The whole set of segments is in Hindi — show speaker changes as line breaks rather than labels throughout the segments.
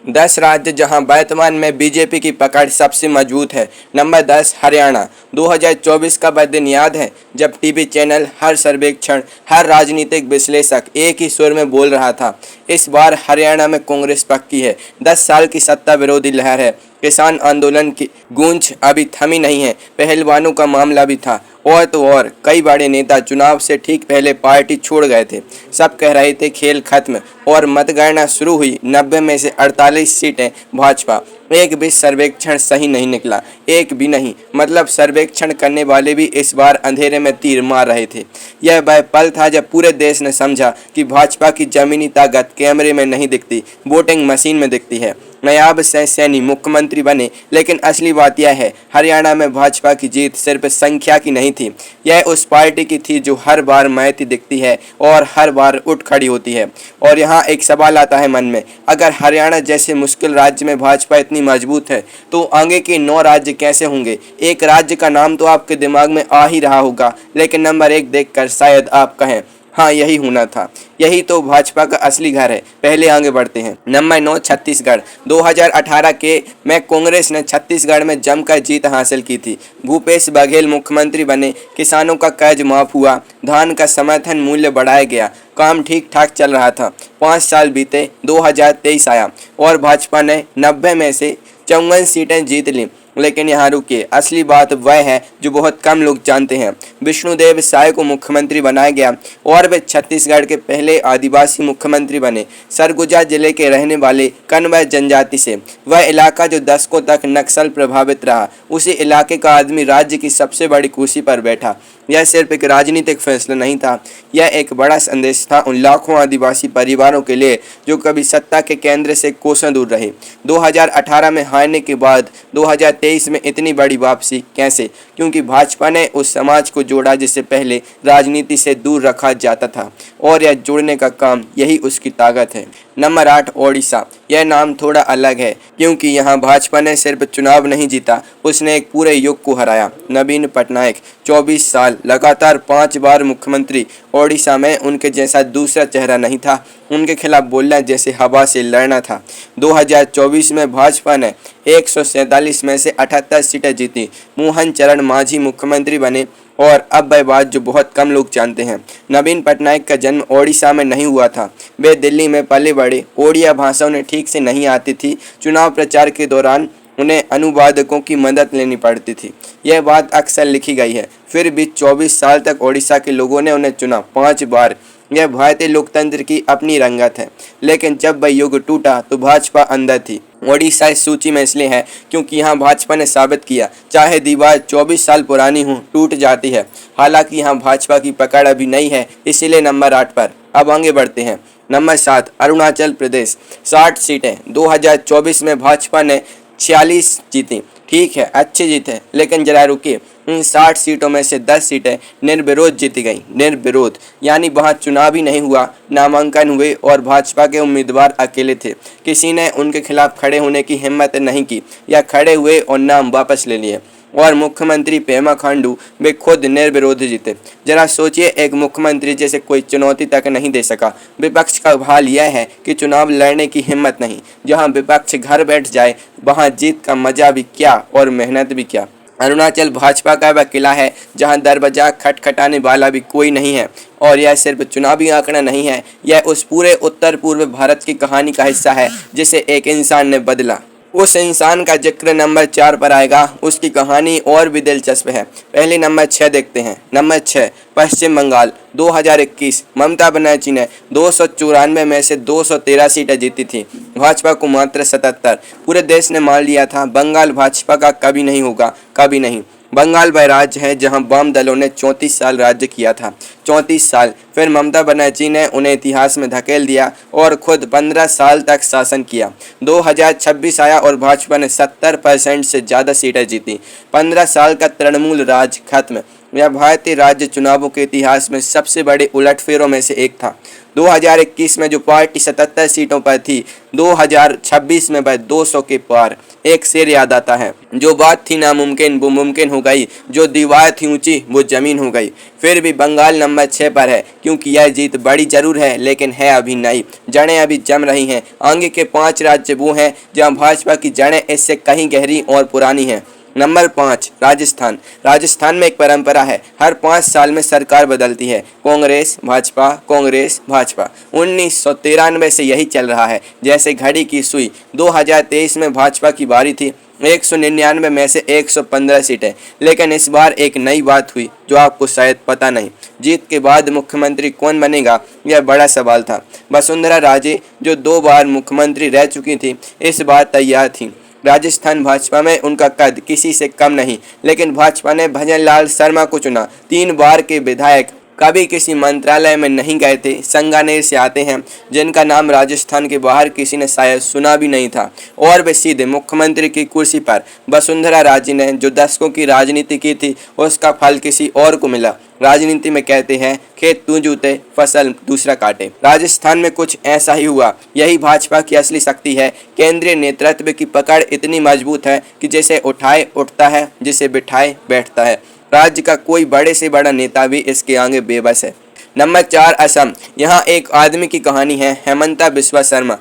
10 राज्य जहां वर्तमान में बीजेपी की पकड़ सबसे मजबूत है। नंबर 10 हरियाणा। 2024 का वह दिन याद है जब टीवी चैनल, हर सर्वेक्षण, हर राजनीतिक विश्लेषक एक ही सुर में बोल रहा था, इस बार हरियाणा में कांग्रेस पक्की है। 10 साल की सत्ता विरोधी लहर है। किसान आंदोलन की गूंज अभी थमी नहीं है। पहलवानों का मामला भी था, और तो और कई बड़े नेता चुनाव से ठीक पहले पार्टी छोड़ गए थे। सब कह रहे थे खेल खत्म, और मतगणना शुरू हुई। 90 में से 48 सीटें भाजपा। एक भी सर्वेक्षण सही नहीं निकला, एक भी नहीं। मतलब सर्वेक्षण करने वाले भी इस बार अंधेरे में तीर मार रहे थे। यह वह पल था जब पूरे देश ने समझा कि भाजपा की जमीनी ताकत कैमरे में नहीं दिखती, वोटिंग मशीन में दिखती है। नायाब सैनी मुख्यमंत्री बने, लेकिन असली बात यह है, हरियाणा में भाजपा की जीत सिर्फ संख्या की नहीं थी। यह उस पार्टी की थी जो हर बार मैती दिखती है और हर बार उठ खड़ी होती है। और यहाँ एक सवाल आता है मन में, अगर हरियाणा जैसे मुश्किल राज्य में भाजपा इतनी मजबूत है, तो आगे के 9 राज्य कैसे होंगे? एक राज्य का नाम तो आपके दिमाग में आ ही रहा होगा, लेकिन नंबर 1 देखकर शायद आप कहें, हाँ यही होना था, यही तो भाजपा का असली घर है। पहले आगे बढ़ते हैं। नंबर 9 छत्तीसगढ़। 2018 के में कांग्रेस ने छत्तीसगढ़ में जमकर जीत हासिल की थी। भूपेश बघेल मुख्यमंत्री बने, किसानों का कर्ज माफ हुआ, धान का समर्थन मूल्य बढ़ाया गया, काम ठीक ठाक चल रहा था। 5 साल बीते, 2023 आया और भाजपा ने 90 में से 54 सीटें जीत ली। लेकिन यहाँ रुकिए, असली बात वह है जो बहुत कम लोग जानते हैं। विष्णुदेव साय को मुख्यमंत्री बनाया गया और वे छत्तीसगढ़ के पहले आदिवासी मुख्यमंत्री बने। सरगुजा जिले के रहने वाले कन्वर जनजाति से। वह इलाका जो दशकों तक नक्सल प्रभावित रहा, उसी इलाके का आदमी राज्य की सबसे बड़ी कुर्सी पर बैठा। यह सिर्फ एक राजनीतिक फैसला नहीं था, यह एक बड़ा संदेश था उन लाखों आदिवासी परिवारों के लिए जो कभी सत्ता के केंद्र से कोसों दूर रहे। 2018 में हारने के बाद 2023 में इतनी बड़ी वापसी कैसे? क्योंकि भाजपा ने उस समाज को जोड़ा जिसे पहले राजनीति से दूर रखा जाता था, और यह जोड़ने का काम यही उसकी ताकत है। नंबर 8 ओडिशा। यह नाम थोड़ा अलग है क्योंकि यहाँ भाजपा ने सिर्फ चुनाव नहीं जीता, उसने एक पूरे युग को हराया। नवीन पटनायक 24 साल लगातार 5 बार मुख्यमंत्री। ओडिशा में उनके जैसा दूसरा चेहरा नहीं था। उनके खिलाफ बोलना जैसे हवा से लड़ना था। 2024 में भाजपा ने 147 में से 78 सीटें जीती। मोहन चरण मांझी मुख्यमंत्री बने। और अब वह बात जो बहुत कम लोग जानते हैं, नवीन पटनायक का जन्म ओडिशा में नहीं हुआ था। वे दिल्ली में पले बड़े। ओडिया भाषा उन्हें ठीक से नहीं आती थी। चुनाव प्रचार के दौरान उन्हें अनुवादकों की मदद लेनी पड़ती थी। यह बात अक्सर लिखी गई है। फिर भी 24 साल तक ओडिशा के लोगों ने उन्हें चुना 5 बार। यह भारतीय लोकतंत्र की अपनी रंगत है। लेकिन जब वह युग टूटा तो भाजपा अंदर थी। ओडिशा इस सूची में इसलिए है क्योंकि यहाँ भाजपा ने साबित किया, चाहे दीवार 24 साल पुरानी हो, टूट जाती है। हालांकि यहाँ भाजपा की पकड़ अभी नहीं है, इसीलिए नंबर 8 पर। अब आगे बढ़ते हैं। नंबर 7 अरुणाचल प्रदेश। 60 सीटें। 2024 में भाजपा ने 46 जीती। ठीक है, अच्छी जीत है, लेकिन जरा रुकिए, इन 60 सीटों में से 10 सीटें निर्विरोध जीती गई। निर्विरोध यानी वहां चुनाव ही नहीं हुआ, नामांकन हुए और भाजपा के उम्मीदवार अकेले थे। किसी ने उनके खिलाफ खड़े होने की हिम्मत नहीं की, या खड़े हुए और नाम वापस ले लिए। और मुख्यमंत्री पेमा खांडू वे खुद निर्विरोध जीते। जरा सोचिए, एक मुख्यमंत्री जैसे कोई चुनौती तक नहीं दे सका। विपक्ष का हाल यह है कि चुनाव लड़ने की हिम्मत नहीं। जहां विपक्ष घर बैठ जाए, वहां जीत का मजा भी क्या और मेहनत भी क्या। अरुणाचल भाजपा का वह किला है जहां दरवाजा खटखटाने वाला भी कोई नहीं है। और यह सिर्फ चुनावी आंकड़ा नहीं है, यह उस पूरे उत्तर पूर्व भारत की कहानी का हिस्सा है जिसे एक इंसान ने बदला। उस इंसान का जिक्र नंबर 4 पर आएगा। उसकी कहानी और भी दिलचस्प है। पहले नंबर 6 देखते हैं। नंबर 6 पश्चिम बंगाल। 2021 ममता बनर्जी ने 294 में से 213 सीटें जीती थी, भाजपा को मात्र 77। पूरे देश ने मान लिया था बंगाल भाजपा का कभी नहीं होगा, कभी नहीं। बंगाल वह राज्य है जहां वाम दलों ने 34 साल राज्य किया था। 34 साल। फिर ममता बनर्जी ने उन्हें इतिहास में धकेल दिया और खुद 15 साल तक शासन किया। 2026 आया और भाजपा ने 70% से ज़्यादा सीटें जीती। 15 साल का तृणमूल राज खत्म। यह भारतीय राज्य चुनावों के इतिहास में सबसे बड़े उलटफेरों में से एक था। 2021 में जो पार्टी 77 सीटों पर थी, 2026 में वह 200 के पार। एक शेर याद आता है, जो बात थी नामुमकिन वो मुमकिन हो गई, जो दीवार थी ऊंची वो जमीन हो गई। फिर भी बंगाल नंबर 6 पर है, क्योंकि यह जीत बड़ी जरूर है लेकिन है अभी नई। जड़ें अभी जम रही हैं। आगे के 5 राज्य वो हैं जहां भाजपा की जड़ें इससे कहीं गहरी और पुरानी हैं। नंबर 5 राजस्थान। राजस्थान में एक परंपरा है, हर 5 साल में सरकार बदलती है, कांग्रेस भाजपा कांग्रेस भाजपा। 1993 से यही चल रहा है, जैसे घड़ी की सुई। 2023 में भाजपा की बारी थी, 199 में से 115 सीटें। लेकिन इस बार एक नई बात हुई जो आपको शायद पता नहीं। जीत के बाद मुख्यमंत्री कौन बनेगा, यह बड़ा सवाल था। वसुंधरा राजे, जो 2 बार मुख्यमंत्री रह चुकी थी, इस बार तैयार थी। राजस्थान भाजपा में उनका कद किसी से कम नहीं, लेकिन भाजपा ने भजन लाल शर्मा को चुना। 3 बार के विधायक, कभी किसी मंत्रालय में नहीं गए थे, संगानेर से आते हैं, जिनका नाम राजस्थान के बाहर किसी ने शायद सुना भी नहीं था, और वे सीधे मुख्यमंत्री की कुर्सी पर। वसुंधरा राजे ने जो दशकों की राजनीति की थी, उसका फल किसी और को मिला। राजनीति में कहते हैं, खेत तू जोते फसल दूसरा काटे। राजस्थान में कुछ ऐसा ही हुआ। यही भाजपा की असली शक्ति है। केंद्रीय नेतृत्व की पकड़ इतनी मजबूत है कि जिसे उठाए उठता है, जिसे बिठाए बैठता है। राज्य का कोई बड़े से बड़ा नेता भी इसके आगे बेबस है। नंबर 4 असम। यहाँ एक आदमी की कहानी है, हेमंता बिस्वा शर्मा।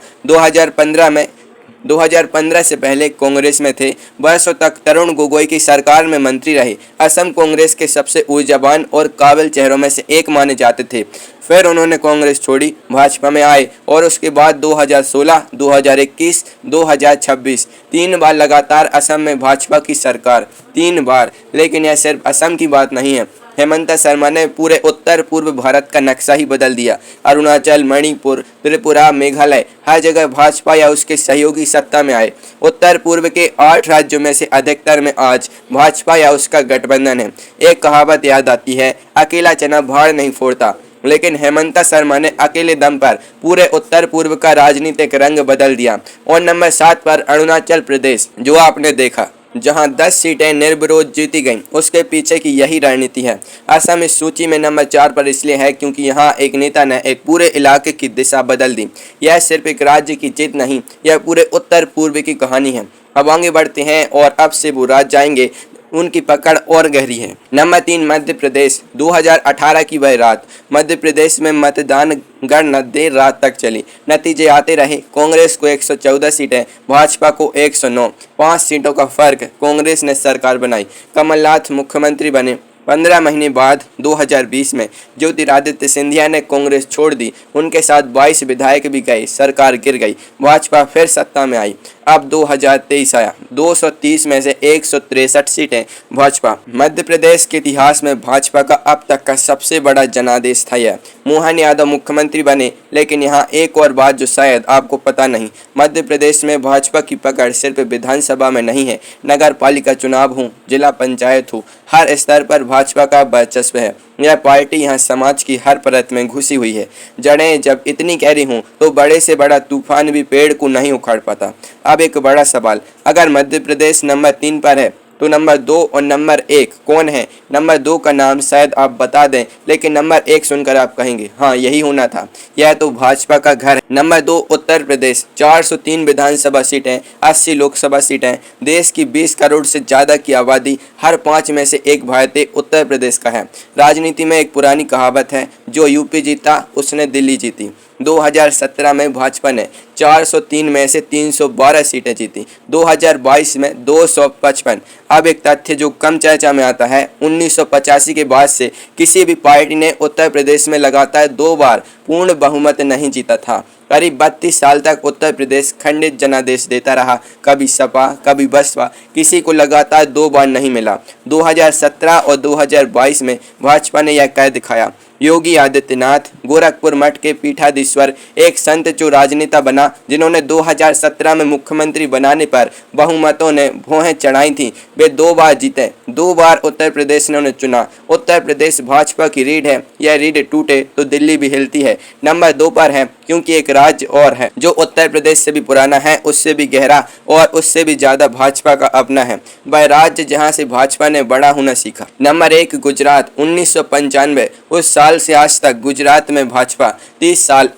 2015 से पहले कांग्रेस में थे, वर्षों तक तरुण गोगोई की सरकार में मंत्री रहे। असम कांग्रेस के सबसे ऊर्जावान और काबिल चेहरों में से एक माने जाते थे। फिर उन्होंने कांग्रेस छोड़ी, भाजपा में आए, और उसके बाद 2016, 2021, 2026 3 बार लगातार असम में भाजपा की सरकार। 3 बार। लेकिन यह सिर्फ असम की बात नहीं है। हेमंता शर्मा ने पूरे उत्तर पूर्व भारत का नक्शा ही बदल दिया। अरुणाचल, मणिपुर, त्रिपुरा, मेघालय, हर जगह भाजपा या उसके सहयोगी सत्ता में आए। उत्तर पूर्व के 8 राज्यों में से अधिकतर में आज भाजपा या उसका गठबंधन है। एक कहावत याद आती है, अकेला चना भाड़ नहीं फोड़ता। लेकिन हेमंता शर्मा ने अकेले दम पर पूरे उत्तर पूर्व का राजनीतिक रंग बदल दिया। और नंबर 7 पर अरुणाचल प्रदेश, जो आपने देखा, जहां 10 सीटें निर्विरोध जीती गईं। उसके पीछे की यही रणनीति है। असम इस सूची में नंबर 4 पर इसलिए है क्योंकि यहां एक नेता ने एक पूरे इलाके की दिशा बदल दी। यह सिर्फ एक राज्य की जीत नहीं, यह पूरे उत्तर पूर्व की कहानी है। अब आगे बढ़ते हैं और अब से वो राज्य जाएंगे, उनकी पकड़ और गहरी है। नंबर 3 मध्य प्रदेश। 2018 की वह रात, मध्य प्रदेश में मतदान गणना देर रात तक चली। नतीजे आते रहे, कांग्रेस को 114 सीटें, भाजपा को 109। 5 सीटों का फर्क। कांग्रेस ने सरकार बनाई, कमलनाथ मुख्यमंत्री बने। 15 महीने बाद 2020 में ज्योतिरादित्य सिंधिया ने कांग्रेस छोड़ दी। उनके साथ 22 विधायक भी गए, सरकार गिर गई, भाजपा फिर सत्ता में आई। अब 2023 आया, 230 में से 163 सीटें भाजपा। मध्य प्रदेश के इतिहास में भाजपा का अब तक का सबसे बड़ा जनादेश था यह। मोहन यादव मुख्यमंत्री बने। लेकिन यहाँ एक और बात जो शायद आपको पता नहीं, मध्य प्रदेश में भाजपा की पकड़ सिर्फ विधानसभा में नहीं है, नगर पालिका चुनाव हो, जिला पंचायत हो, हर स्तर पर भाजपा का वर्चस्व है। यह पार्टी यहाँ समाज की हर परत में घुसी हुई है। जड़ें जब इतनी गहरी हों तो बड़े से बड़ा तूफान भी पेड़ को नहीं उखाड़ पाता। अब एक बड़ा सवाल, अगर मध्य प्रदेश नंबर 3 पर है तो नंबर 2 और नंबर 1 कौन है? नंबर 2 का नाम शायद आप बता दें, लेकिन नंबर 1 सुनकर आप कहेंगे हाँ यही होना था, यह तो भाजपा का घर है। नंबर 2 उत्तर प्रदेश। 403 विधानसभा सीटें, 80 लोकसभा सीटें, देश की 20 करोड़ से ज़्यादा की आबादी, हर 5 में से एक भारतीय उत्तर प्रदेश का है। राजनीति में एक पुरानी कहावत है, जो यूपी जीता उसने दिल्ली जीती। 2017 में भाजपा ने 403 में से 312 सीटें जीती, 2022 में 255। अब एक तथ्य जो कम चर्चा में आता है, 1985 के बाद से किसी भी पार्टी ने उत्तर प्रदेश में लगातार 2 बार पूर्ण बहुमत नहीं जीता था। करीब 32 साल तक उत्तर प्रदेश खंडित जनादेश देता रहा, कभी सपा कभी बसपा, किसी को लगातार 2 बार नहीं मिला। 2017 और 2022 में भाजपा ने यह कर दिखाया। योगी आदित्यनाथ, गोरखपुर मठ के पीठाधीश्वर, एक संत जो राजनेता बना, जिन्होंने 2017 में मुख्यमंत्री बनाने पर बहुमतों ने भौहें चढ़ाई थी, वे 2 बार जीते। 2 बार उत्तर प्रदेश ने उन्हें चुना। उत्तर प्रदेश भाजपा की रीढ़ है, यह रीढ़ टूटे तो दिल्ली भी हिलती है। नंबर 2 पर है क्योंकि एक राज्य और है जो उत्तर प्रदेश से भी पुराना है, उससे भी गहरा और उससे भी ज्यादा भाजपा का अपना है, वह राज्य जहां से भाजपा ने बड़ा होना सीखा। नंबर 1 गुजरात। 1995 उस साल से आज तक गुजरात में भाजपा 30 साल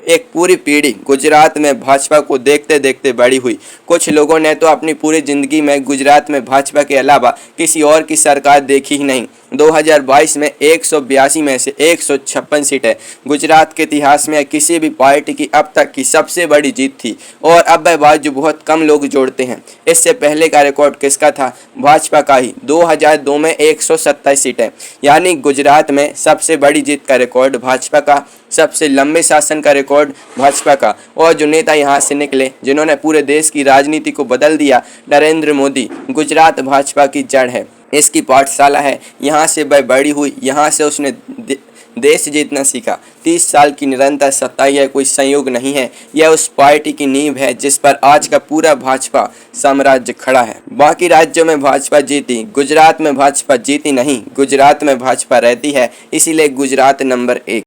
एक पूरी पीढ़ी गुजरात में भाजपा को देखते देखते बड़ी हुई। कुछ लोगों ने तो अपनी पूरी जिंदगी में गुजरात में भाजपा के अलावा किसी और की सरकार देखी ही नहीं। 2022 में 182 में से 156 सीटें गुजरात के इतिहास में किसी भी पार्टी की अब तक की सबसे बड़ी जीत थी और अब वह बात जो बहुत कम लोग जोड़ते हैं। इससे पहले का रिकॉर्ड किसका था? भाजपा का ही। 2002 में 127 सीटें, यानी गुजरात में सबसे बड़ी जीत का रिकॉर्ड भाजपा का, सबसे लंबे शासन का रिकॉर्ड भाजपा का। और जो नेता यहाँ से निकले जिन्होंने पूरे देश की राजनीति को बदल दिया, नरेंद्र मोदी, गुजरात भाजपा की जड़ है, इसकी पाठशाला है। यहाँ से वह बड़ी हुई, यहाँ से उसने देश जीतना सीखा। 30 साल की निरंतर सत्ता यह कोई संयोग नहीं है, यह उस पार्टी की नींव है जिस पर आज का पूरा भाजपा साम्राज्य खड़ा है। बाकी राज्यों में भाजपा जीती, गुजरात में भाजपा जीती नहीं। गुजरात में भाजपा रहती है, इसीलिए गुजरात नंबर 1।